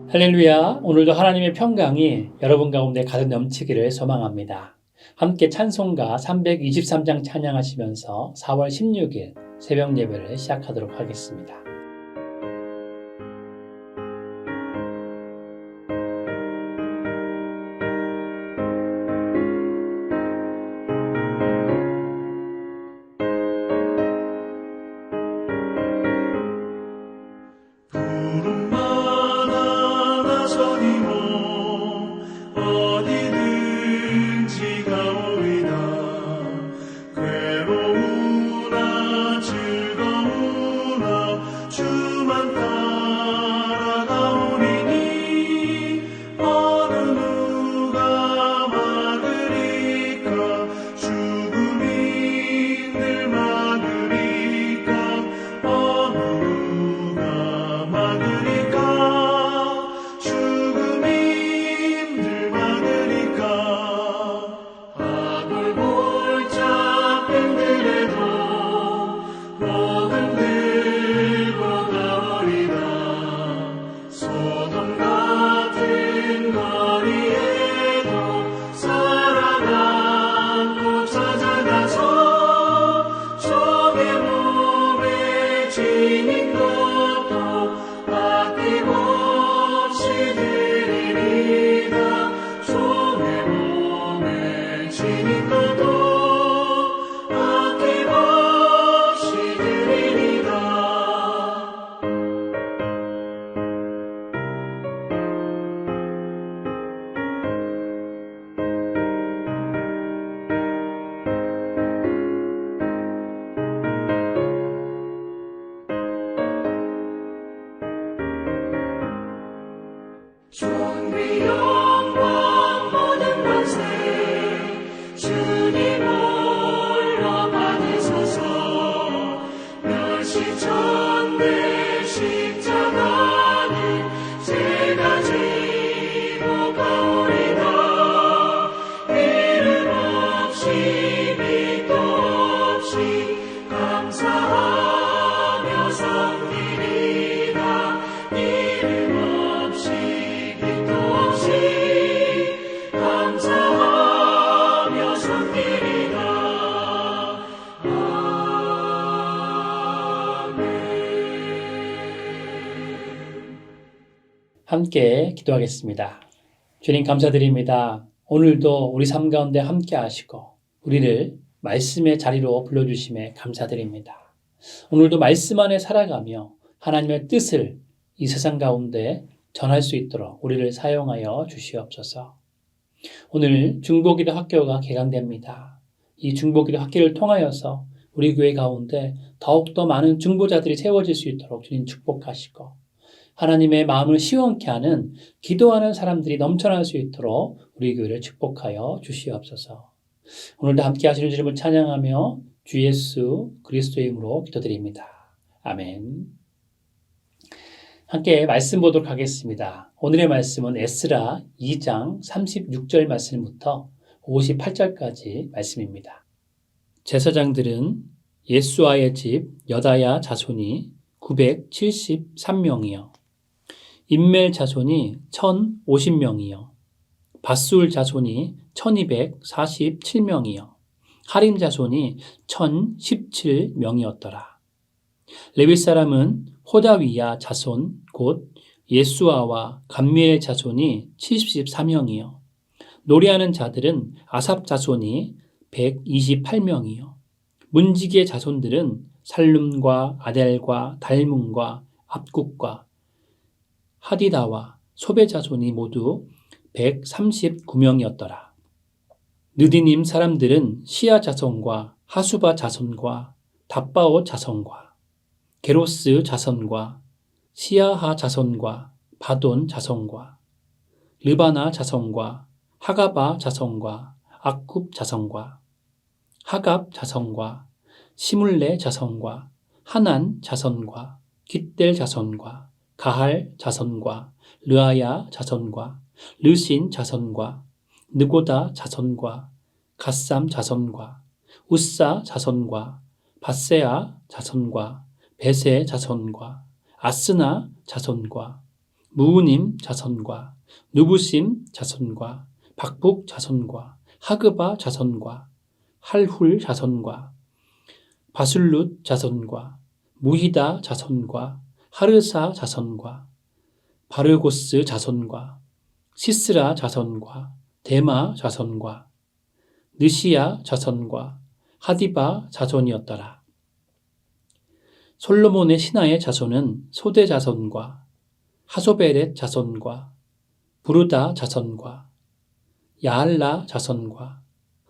할렐루야. 오늘도 하나님의 평강이 여러분 가운데 가득 넘치기를 소망합니다. 함께 찬송가 323장 찬양하시면서 4월 16일 새벽 예배를 시작하도록 하겠습니다. 존귀 영광 모든 권세 주님 홀로 받으소서. 멸시천대 십자가는 제가 지고 가오리다. 이름 없이 밑도 없이 감사하며 섬기리다. 이름 없이 감사하며 섬기리다. 아멘. 함께 기도하겠습니다. 주님 감사드립니다. 오늘도 우리 삶 가운데 함께 하시고 우리를 말씀의 자리로 불러주심에 감사드립니다. 오늘도 말씀 안에 살아가며 하나님의 뜻을 이 세상 가운데 전할 수 있도록 우리를 사용하여 주시옵소서. 오늘 중보기도 학교가 개강됩니다. 이 중보기도 학교를 통하여서 우리 교회 가운데 더욱더 많은 중보자들이 세워질 수 있도록 주님 축복하시고 하나님의 마음을 시원케 하는 기도하는 사람들이 넘쳐날 수 있도록 우리 교회를 축복하여 주시옵소서. 오늘도 함께 하시는 주님을 찬양하며 주 예수 그리스도의 이름으로 기도드립니다. 아멘. 함께 말씀 보도록 하겠습니다. 오늘의 말씀은 에스라 2장 36절 말씀부터 58절까지 말씀입니다. 제사장들은 예수아의 집 여다야 자손이 973명이요. 임멜 자손이 1050명이요. 바술 자손이 1247명이요. 하림 자손이 1017명이었더라. 레위 사람은 호다위야 자손 곧 예수아와 감미엘 자손이 74명이요. 노래하는 자들은 아삽 자손이 128명이요. 문지기의 자손들은 살룸과 아델과 달문과 압국과 하디다와 소베 자손이 모두 139명이었더라. 느디님 사람들은 시아 자손과 하수바 자손과 답바오 자손과 게로스 자손과 시아하 자손과 바돈 자손과 르바나 자손과 하가바 자손과 아쿱 자손과 하갑 자손과 시물레 자손과 하난 자손과 깃델 자손과 가할 자손과 르아야 자손과 르신 자손과 느고다 자손과 갓삼 자손과 우사 자손과 바세아 자손과 베세 자손과 아스나 자손과 무우님 자손과 누부심 자손과 박북 자손과 하그바 자손과 할훌 자손과 바술룻 자손과 무히다 자손과 하르사 자손과 바르고스 자손과 시스라 자손과 데마 자손과 느시야 자손과 하디바 자손이었더라. 솔로몬의 신하의 자손은 소대 자손과 하소베렛 자손과 부르다 자손과 야알라 자손과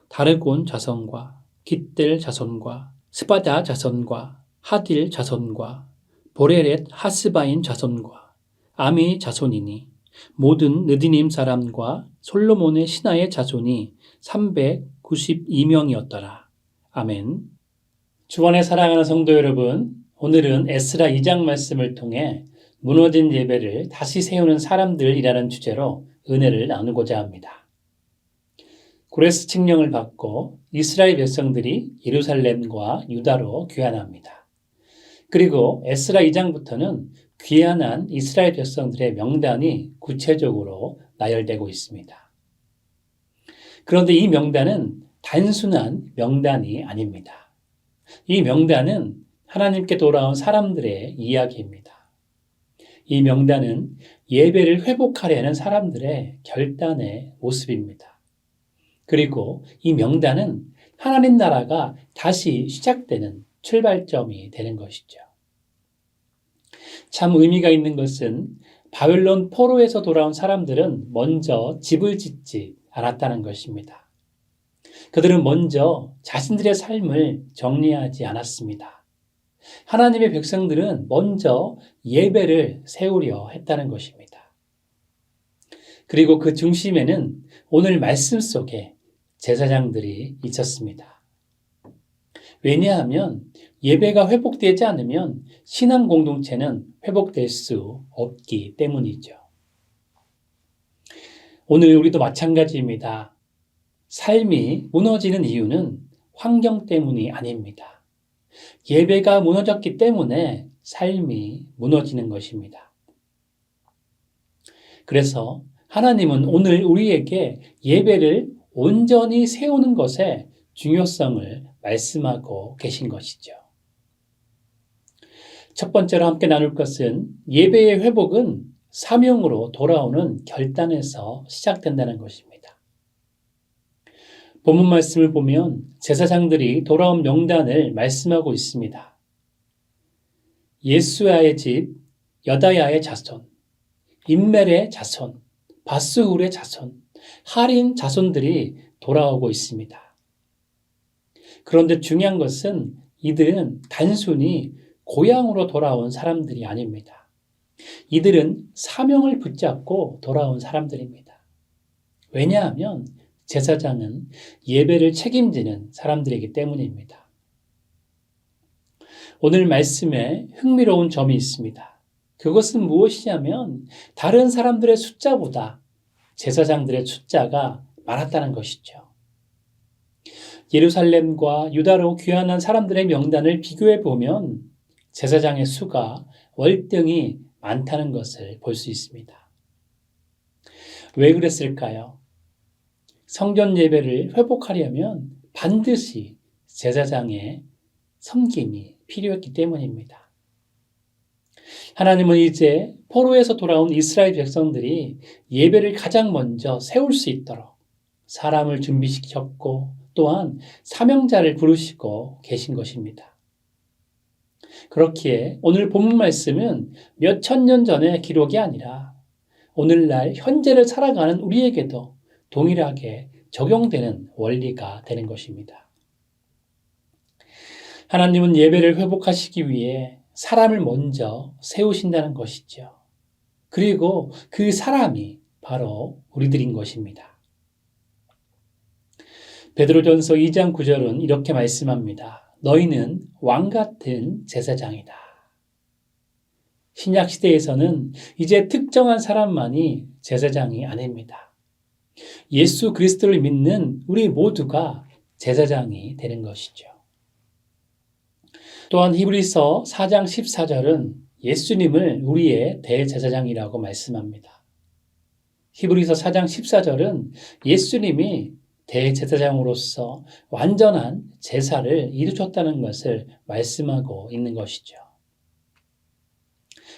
다르곤 자손과 깃델 자손과 스바다 자손과 하딜 자손과 보레렛 하스바인 자손과 아미 자손이니 모든 느디님 사람과 솔로몬의 신하의 자손이 392명이었더라. 아멘. 주 안에 사랑하는 성도 여러분, 오늘은 에스라 2장 말씀을 통해 무너진 예배를 다시 세우는 사람들이라는 주제로 은혜를 나누고자 합니다. 고레스 칙령을 받고 이스라엘 백성들이 예루살렘과 유다로 귀환합니다. 그리고 에스라 2장부터는 귀환한 이스라엘 백성들의 명단이 구체적으로 나열되고 있습니다. 그런데 이 명단은 단순한 명단이 아닙니다. 이 명단은 하나님께 돌아온 사람들의 이야기입니다. 이 명단은 예배를 회복하려 하는 사람들의 결단의 모습입니다. 그리고 이 명단은 하나님 나라가 다시 시작되는 출발점이 되는 것이죠. 참 의미가 있는 것은 바벨론 포로에서 돌아온 사람들은 먼저 집을 짓지 않았다는 것입니다. 그들은 먼저 자신들의 삶을 정리하지 않았습니다. 하나님의 백성들은 먼저 예배를 세우려 했다는 것입니다. 그리고 그 중심에는 오늘 말씀 속에 제사장들이 있었습니다. 왜냐하면 예배가 회복되지 않으면 신앙 공동체는 회복될 수 없기 때문이죠. 오늘 우리도 마찬가지입니다. 삶이 무너지는 이유는 환경 때문이 아닙니다. 예배가 무너졌기 때문에 삶이 무너지는 것입니다. 그래서 하나님은 오늘 우리에게 예배를 온전히 세우는 것에 중요성을 말씀하고 계신 것이죠. 첫 번째로 함께 나눌 것은 예배의 회복은 사명으로 돌아오는 결단에서 시작된다는 것입니다. 본문 말씀을 보면 제사장들이 돌아온 명단을 말씀하고 있습니다. 예수야의 집, 여다야의 자손, 임멜의 자손, 바스훌의 자손, 하린 자손들이 돌아오고 있습니다. 그런데 중요한 것은 이들은 단순히 고향으로 돌아온 사람들이 아닙니다. 이들은 사명을 붙잡고 돌아온 사람들입니다. 왜냐하면 제사장은 예배를 책임지는 사람들이기 때문입니다. 오늘 말씀에 흥미로운 점이 있습니다. 그것은 무엇이냐면 다른 사람들의 숫자보다 제사장들의 숫자가 많았다는 것이죠. 예루살렘과 유다로 귀환한 사람들의 명단을 비교해 보면 제사장의 수가 월등히 많다는 것을 볼 수 있습니다. 왜 그랬을까요? 성전 예배를 회복하려면 반드시 제사장의 섬김이 필요했기 때문입니다. 하나님은 이제 포로에서 돌아온 이스라엘 백성들이 예배를 가장 먼저 세울 수 있도록 사람을 준비시켰고 또한 사명자를 부르시고 계신 것입니다. 그렇기에 오늘 본문 말씀은 몇 천 년 전의 기록이 아니라 오늘날 현재를 살아가는 우리에게도 동일하게 적용되는 원리가 되는 것입니다. 하나님은 예배를 회복하시기 위해 사람을 먼저 세우신다는 것이죠. 그리고 그 사람이 바로 우리들인 것입니다. 베드로전서 2장 9절은 이렇게 말씀합니다. 너희는 왕 같은 제사장이다. 신약 시대에서는 이제 특정한 사람만이 제사장이 아닙니다. 예수 그리스도를 믿는 우리 모두가 제사장이 되는 것이죠. 또한 히브리서 4장 14절은 예수님을 우리의 대제사장이라고 말씀합니다. 히브리서 4장 14절은 예수님이 대제사장으로서 완전한 제사를 이루셨다는 것을 말씀하고 있는 것이죠.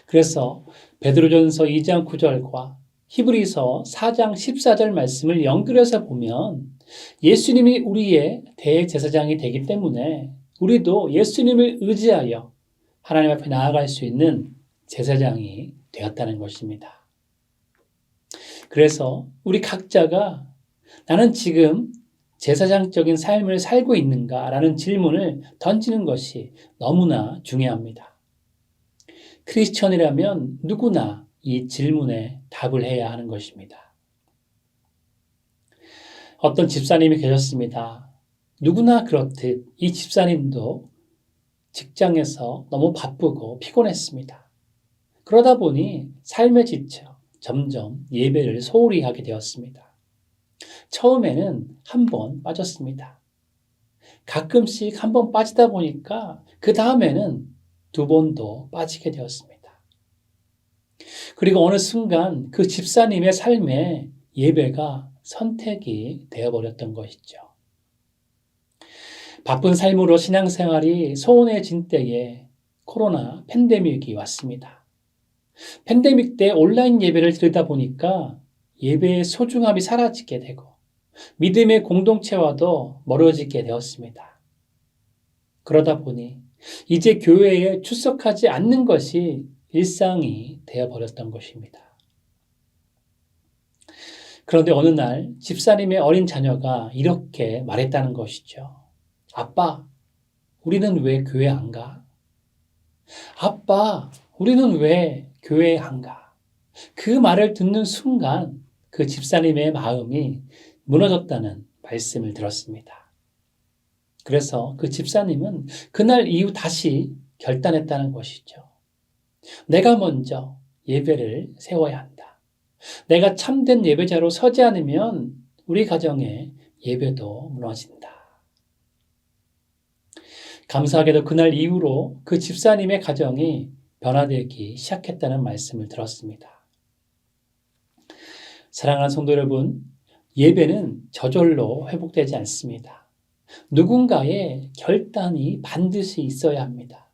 그래서 베드로전서 2장 9절과 히브리서 4장 14절 말씀을 연결해서 보면 예수님이 우리의 대제사장이 되기 때문에 우리도 예수님을 의지하여 하나님 앞에 나아갈 수 있는 제사장이 되었다는 것입니다. 그래서 우리 각자가 나는 지금 제사장적인 삶을 살고 있는가라는 질문을 던지는 것이 너무나 중요합니다. 크리스천이라면 누구나 이 질문에 답을 해야 하는 것입니다. 어떤 집사님이 계셨습니다. 누구나 그렇듯 이 집사님도 직장에서 너무 바쁘고 피곤했습니다. 그러다 보니 삶에 지쳐 점점 예배를 소홀히 하게 되었습니다. 처음에는 한 번 빠졌습니다. 가끔씩 한 번 빠지다 보니까 그 다음에는 2번도 빠지게 되었습니다. 그리고 어느 순간 그 집사님의 삶에 예배가 선택이 되어버렸던 것이죠. 바쁜 삶으로 신앙생활이 소원해진 때에 코로나 팬데믹이 왔습니다. 팬데믹 때 온라인 예배를 드리다 보니까 예배의 소중함이 사라지게 되고 믿음의 공동체와도 멀어지게 되었습니다. 그러다 보니 이제 교회에 출석하지 않는 것이 일상이 되어버렸던 것입니다. 그런데 어느 날 집사님의 어린 자녀가 이렇게 말했다는 것이죠. 아빠, 우리는 왜 교회 안 가? 아빠, 우리는 왜 교회 안 가? 그 말을 듣는 순간 그 집사님의 마음이 무너졌다는 말씀을 들었습니다. 그래서 그 집사님은 그날 이후 다시 결단했다는 것이죠. 내가 먼저 예배를 세워야 한다. 내가 참된 예배자로 서지 않으면 우리 가정의 예배도 무너진다. 감사하게도 그날 이후로 그 집사님의 가정이 변화되기 시작했다는 말씀을 들었습니다. 사랑하는 성도 여러분, 예배는 저절로 회복되지 않습니다. 누군가의 결단이 반드시 있어야 합니다.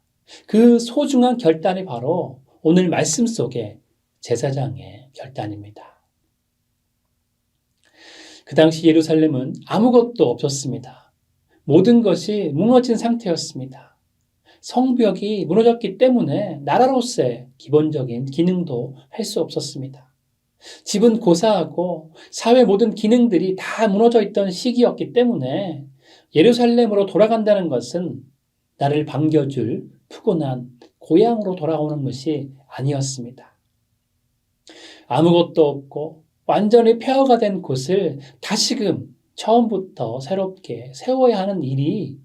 그 소중한 결단이 바로 오늘 말씀 속의 제사장의 결단입니다. 그 당시 예루살렘은 아무것도 없었습니다. 모든 것이 무너진 상태였습니다. 성벽이 무너졌기 때문에 나라로서의 기본적인 기능도 할 수 없었습니다. 집은 고사하고 사회 모든 기능들이 다 무너져 있던 시기였기 때문에 예루살렘으로 돌아간다는 것은 나를 반겨줄 푸근한 고향으로 돌아오는 것이 아니었습니다. 아무것도 없고 완전히 폐허가 된 곳을 다시금 처음부터 새롭게 세워야 하는 일이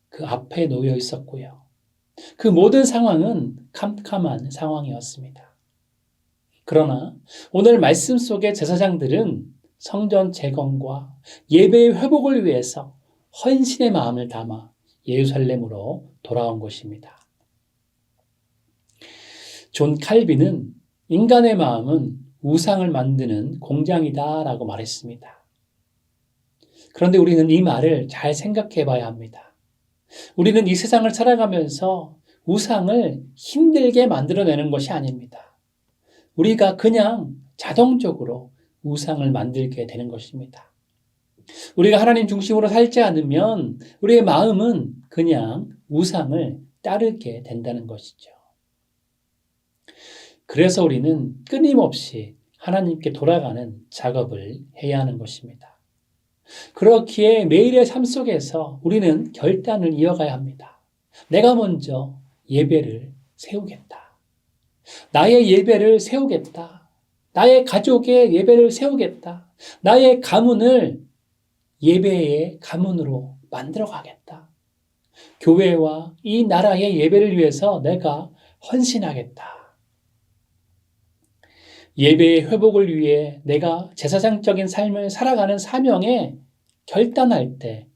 그 앞에 놓여 있었고요. 그 모든 상황은 캄캄한 상황이었습니다. 그러나 오늘 말씀 속의 제사장들은 성전 재건과 예배의 회복을 위해서 헌신의 마음을 담아 예루살렘으로 돌아온 것입니다. 존 칼빈은 인간의 마음은 우상을 만드는 공장이다라고 말했습니다. 그런데 우리는 이 말을 잘 생각해 봐야 합니다. 우리는 이 세상을 살아가면서 우상을 힘들게 만들어내는 것이 아닙니다. 우리가 그냥 자동적으로 우상을 만들게 되는 것입니다. 우리가 하나님 중심으로 살지 않으면 우리의 마음은 그냥 우상을 따르게 된다는 것이죠. 그래서 우리는 끊임없이 하나님께 돌아가는 작업을 해야 하는 것입니다. 그렇기에 매일의 삶 속에서 우리는 결단을 이어가야 합니다. 내가 먼저 예배를 세우겠다. 나의 예배를 세우겠다. 나의 가족의 예배를 세우겠다. 나의 가문을 예배의 가문으로 만들어 가겠다. 교회와 이 나라의 예배를 위해서 내가 헌신하겠다. 예배의 회복을 위해 내가 제사장적인 삶을 살아가는 사명에 결단할 때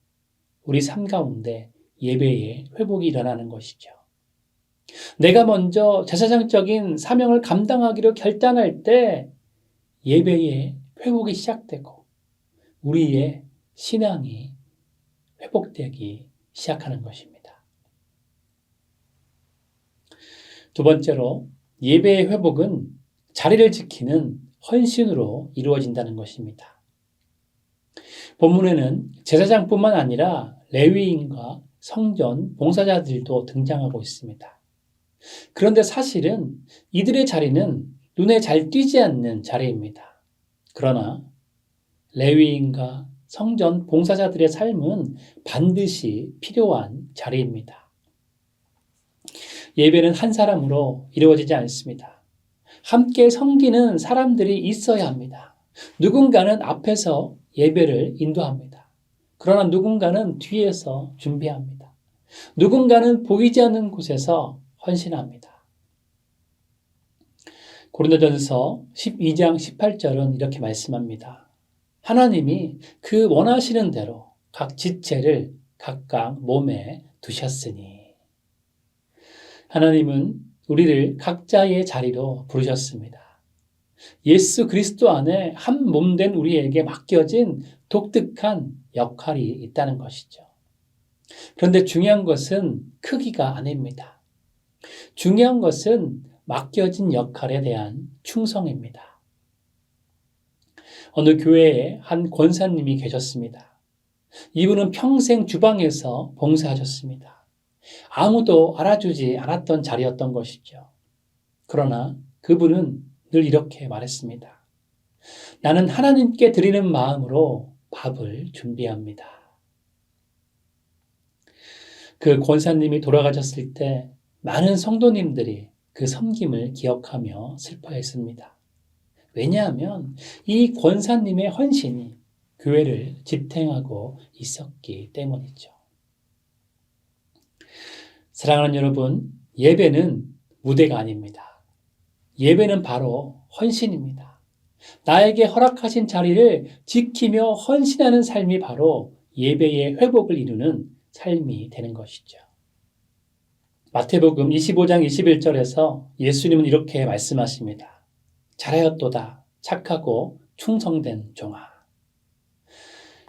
우리 삶 가운데 예배의 회복이 일어나는 것이죠. 내가 먼저 제사장적인 사명을 감당하기로 결단할 때 예배의 회복이 시작되고 우리의 신앙이 회복되기 시작하는 것입니다. 두 번째로 예배의 회복은 자리를 지키는 헌신으로 이루어진다는 것입니다. 본문에는 제사장뿐만 아니라 레위인과 성전 봉사자들도 등장하고 있습니다. 그런데 사실은 이들의 자리는 눈에 잘 띄지 않는 자리입니다. 그러나 레위인과 성전 봉사자들의 삶은 반드시 필요한 자리입니다. 예배는 한 사람으로 이루어지지 않습니다. 함께 섬기는 사람들이 있어야 합니다. 누군가는 앞에서 예배를 인도합니다. 그러나 누군가는 뒤에서 준비합니다. 누군가는 보이지 않는 곳에서 헌신합니다. 고린도전서 12장 18절은 이렇게 말씀합니다. 하나님이 그 원하시는 대로 각 지체를 각각 몸에 두셨으니. 하나님은 우리를 각자의 자리로 부르셨습니다. 예수 그리스도 안에 한 몸 된 우리에게 맡겨진 독특한 역할이 있다는 것이죠. 그런데 중요한 것은 크기가 아닙니다. 중요한 것은 맡겨진 역할에 대한 충성입니다. 어느 교회에 한 권사님이 계셨습니다. 이분은 평생 주방에서 봉사하셨습니다. 아무도 알아주지 않았던 자리였던 것이죠. 그러나 그분은 늘 이렇게 말했습니다. 나는 하나님께 드리는 마음으로 밥을 준비합니다. 그 권사님이 돌아가셨을 때 많은 성도님들이 그 섬김을 기억하며 슬퍼했습니다. 왜냐하면 이 권사님의 헌신이 교회를 지탱하고 있었기 때문이죠. 사랑하는 여러분, 예배는 무대가 아닙니다. 예배는 바로 헌신입니다. 나에게 허락하신 자리를 지키며 헌신하는 삶이 바로 예배의 회복을 이루는 삶이 되는 것이죠. 마태복음 25장 21절에서 예수님은 이렇게 말씀하십니다. 잘하였도다 착하고 충성된 종아.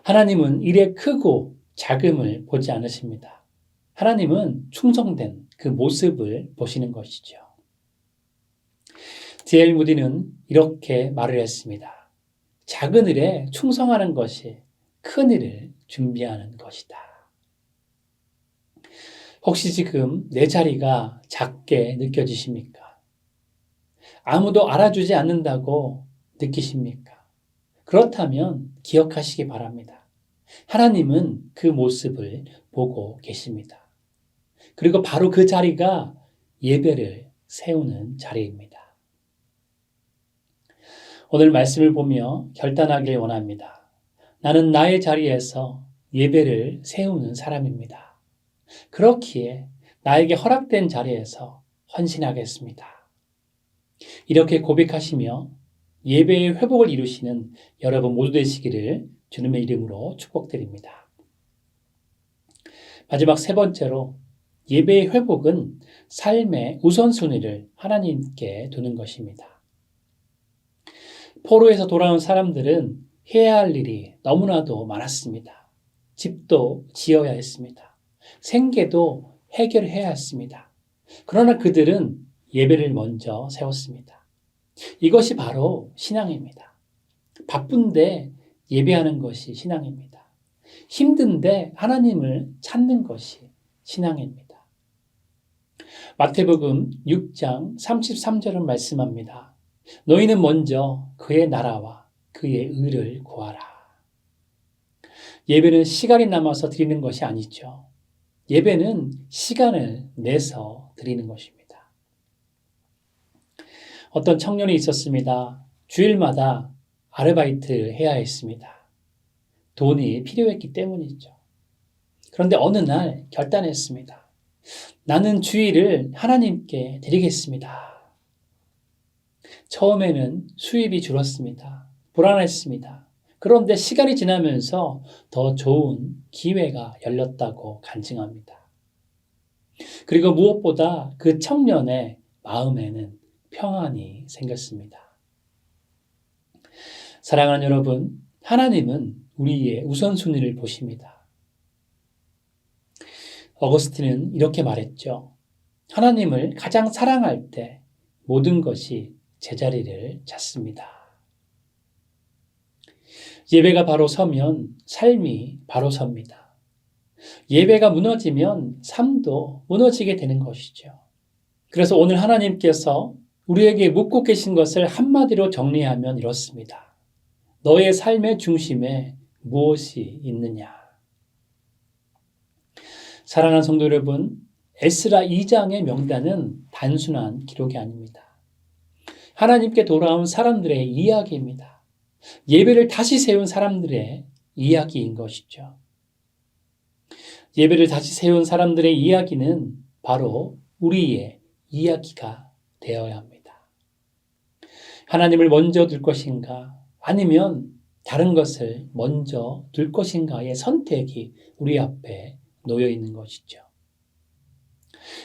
하나님은 일의 크고 작음을 보지 않으십니다. 하나님은 충성된 그 모습을 보시는 것이죠. D.L. 무디는 이렇게 말을 했습니다. 작은 일에 충성하는 것이 큰 일을 준비하는 것이다. 혹시 지금 내 자리가 작게 느껴지십니까? 아무도 알아주지 않는다고 느끼십니까? 그렇다면 기억하시기 바랍니다. 하나님은 그 모습을 보고 계십니다. 그리고 바로 그 자리가 예배를 세우는 자리입니다. 오늘 말씀을 보며 결단하길 원합니다. 나는 나의 자리에서 예배를 세우는 사람입니다. 그렇기에 나에게 허락된 자리에서 헌신하겠습니다. 이렇게 고백하시며 예배의 회복을 이루시는 여러분 모두 되시기를 주님의 이름으로 축복드립니다. 마지막 세 번째로 예배의 회복은 삶의 우선순위를 하나님께 두는 것입니다. 포로에서 돌아온 사람들은 해야 할 일이 너무나도 많았습니다. 집도 지어야 했습니다. 생계도 해결해야 했습니다. 그러나 그들은 예배를 먼저 세웠습니다. 이것이 바로 신앙입니다. 바쁜데 예배하는 것이 신앙입니다. 힘든데 하나님을 찾는 것이 신앙입니다. 마태복음 6장 33절은 말씀합니다. 너희는 먼저 그의 나라와 그의 의를 구하라. 예배는 시간이 남아서 드리는 것이 아니죠. 예배는 시간을 내서 드리는 것입니다. 어떤 청년이 있었습니다. 주일마다 아르바이트를 해야 했습니다. 돈이 필요했기 때문이죠. 그런데 어느 날 결단했습니다. 나는 주일을 하나님께 드리겠습니다. 처음에는 수입이 줄었습니다. 불안했습니다. 그런데 시간이 지나면서 더 좋은 기회가 열렸다고 간증합니다. 그리고 무엇보다 그 청년의 마음에는 평안이 생겼습니다. 사랑하는 여러분, 하나님은 우리의 우선순위를 보십니다. 어거스틴은 이렇게 말했죠. 하나님을 가장 사랑할 때 모든 것이 제자리를 찾습니다. 예배가 바로 서면 삶이 바로 섭니다. 예배가 무너지면 삶도 무너지게 되는 것이죠. 그래서 오늘 하나님께서 우리에게 묻고 계신 것을 한마디로 정리하면 이렇습니다. 너의 삶의 중심에 무엇이 있느냐? 사랑하는 성도 여러분, 에스라 2장의 명단은 단순한 기록이 아닙니다. 하나님께 돌아온 사람들의 이야기입니다. 예배를 다시 세운 사람들의 이야기인 것이죠. 예배를 다시 세운 사람들의 이야기는 바로 우리의 이야기가 되어야 합니다. 하나님을 먼저 둘 것인가 아니면 다른 것을 먼저 둘 것인가의 선택이 우리 앞에 놓여 있는 것이죠.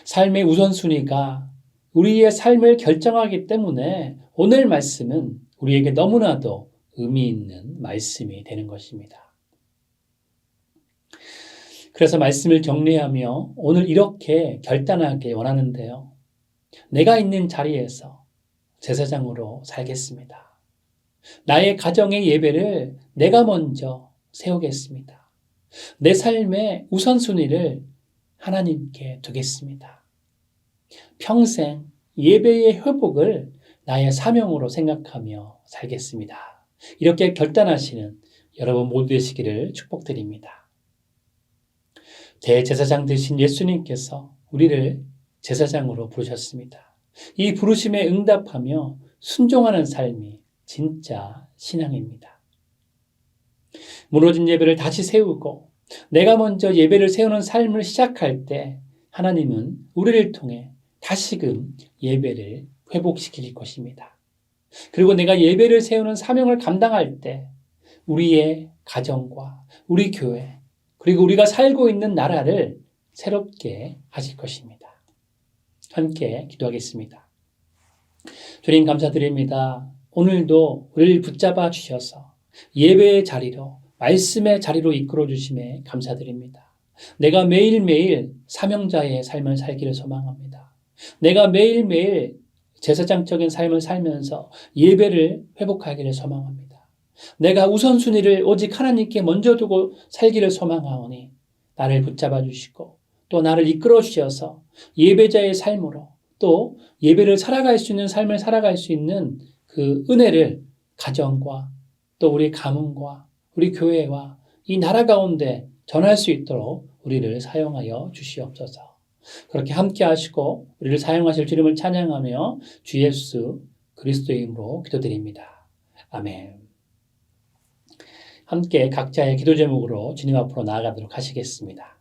삶의 우선순위가 우리의 삶을 결정하기 때문에 오늘 말씀은 우리에게 너무나도 의미 있는 말씀이 되는 것입니다. 그래서 말씀을 정리하며 오늘 이렇게 결단하기 원하는데요. 내가 있는 자리에서 제사장으로 살겠습니다. 나의 가정의 예배를 내가 먼저 세우겠습니다. 내 삶의 우선순위를 하나님께 두겠습니다. 평생 예배의 회복을 나의 사명으로 생각하며 살겠습니다. 이렇게 결단하시는 여러분 모두 되시기를 축복드립니다. 대제사장 되신 예수님께서 우리를 제사장으로 부르셨습니다. 이 부르심에 응답하며 순종하는 삶이 진짜 신앙입니다. 무너진 예배를 다시 세우고 내가 먼저 예배를 세우는 삶을 시작할 때 하나님은 우리를 통해 다시금 예배를 회복시킬 것입니다. 그리고 내가 예배를 세우는 사명을 감당할 때 우리의 가정과 우리 교회 그리고 우리가 살고 있는 나라를 새롭게 하실 것입니다. 함께 기도하겠습니다. 주님 감사드립니다. 오늘도 우리를 붙잡아 주셔서 예배의 자리로 말씀의 자리로 이끌어 주심에 감사드립니다. 내가 매일매일 사명자의 삶을 살기를 소망합니다. 내가 매일매일 제사장적인 삶을 살면서 예배를 회복하기를 소망합니다. 내가 우선순위를 오직 하나님께 먼저 두고 살기를 소망하오니 나를 붙잡아 주시고 또 나를 이끌어 주셔서 예배자의 삶으로 또 예배를 살아갈 수 있는 삶을 살아갈 수 있는 그 은혜를 가정과 또 우리 가문과 우리 교회와 이 나라 가운데 전할 수 있도록 우리를 사용하여 주시옵소서. 그렇게 함께 하시고 우리를 사용하실 주님을 찬양하며 주 예수 그리스도의 이름으로 기도드립니다. 아멘. 함께 각자의 기도 제목으로 주님 앞으로 나아가도록 하시겠습니다.